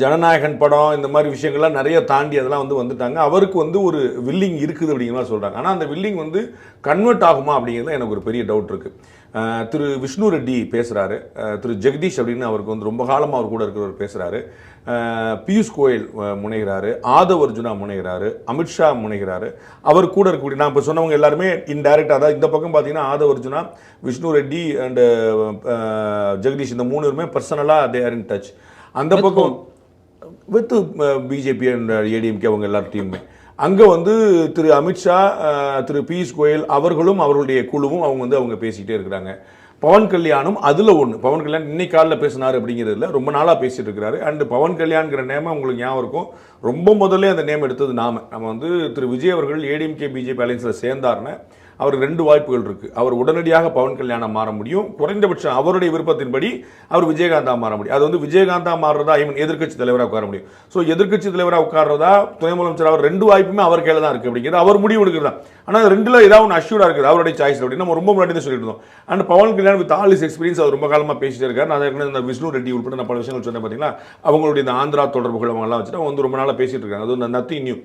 ஜனநாயகன் படம் இந்த மாதிரி விஷயங்கள்லாம் நிறைய தாண்டி அதெல்லாம் வந்துட்டாங்க. அவருக்கு ஒரு வில்லிங் இருக்குது அப்படிங்கிற மாதிரி சொல்கிறாங்க. ஆனால் அந்த வில்லிங் கன்வெர்ட் ஆகுமா அப்படிங்கிறதுல எனக்கு ஒரு பெரிய டவுட் இருக்குது. திரு விஷ்ணு ரெட்டி பேசுகிறாரு, திரு ஜெகதீஷ் அப்படின்னு அவருக்கு ரொம்ப காலமாக அவர் கூட இருக்கிறவர் பேசுகிறாரு, பியூஷ் கோயல் முனைகிறாரு, ஆதவ் அர்ஜுனா முனைகிறாரு, அமித்ஷா முனைகிறாரு, அவர் கூட இருக்கக்கூடிய நான் இப்போ சொன்னவங்க எல்லாருமே இன்டைரக்டாக. அதாவது இந்த பக்கம் பார்த்தீங்கன்னா ஆதவ் அர்ஜுனா, விஷ்ணு ரெட்டி அண்டு ஜெகதீஷ் இந்த 3 பேருமே பர்சனலாக தே ஆர் இன் டச். அந்த பக்கம் வித் பிஜேபி அண்ட் ஏடிஎம்கே அவங்க எல்லார் டீமுமே அங்கே திரு அமித்ஷா, திரு பியூஷ் கோயல் அவர்களும் அவர்களுடைய குழுவும் அவங்க பேசிக்கிட்டே இருக்கிறாங்க. பவன் கல்யாணும் அதில் ஒன்று. பவன் கல்யாண் இன்னைக்கு காலில் பேசினார் அப்படிங்கிறதுல ரொம்ப நாளாக பேசிட்டு இருக்கிறாரு. அண்ட் பவன் கல்யாண்கிற நேம் உங்களுக்கு ஞாபகம் இருக்கும், ரொம்ப முதல்ல அந்த நேம் எடுத்தது நம்ம திரு விஜய் அவர்கள் ஏடிஎம்கே பிஜேபி அலைன்ஸில் சேர்ந்தார்னு அவருக்கு 2 வாய்ப்புகள் இருக்குது. அவர் உடனடியாக பவன் கல்யாணம் மாற முடியும், குறைந்தபட்சம் அவருடைய விருப்பத்தின்படி அவர் விஜயகாந்தா மாற முடியும். அது விஜயகாந்தா மாறுறதா எதிர்க்கட்சி தலைவராக உட்கார முடியும். ஸோ எதிர்க்கட்சி தலைவராக உட்கார்றதா துணை முதலமைச்சர் அவர் 2 வாய்ப்புமே அவர் கையில் தான் இருக்குது அப்படிங்கிறது அவர் முடிவு எடுக்கிறது தான். ஆனால் 2ல் ஏதாவது ஒன்று அஷ்யூராக இருக்குது, அவருடைய சாய்ஸ் அப்படின்னு நம்ம ரொம்ப முன்னாடி தான் சொல்லிட்டு இருந்தோம். And Pawan Kalyan with all is experience அவர் ரொம்ப காலமாக பேசிட்டே இருக்காரு. நான் இந்த விஷ்ணு ரெட்டி உட்பட நான் பல விஷயங்கள் சொன்னேன் பார்த்தீங்கன்னா, அவங்களுடைய இந்த ஆந்திரா தொடர்புகள் அவங்கெல்லாம் வச்சுட்டு ரொம்ப நாளாக பேசிட்டு இருக்காங்க. அது நத்திங் நியூ.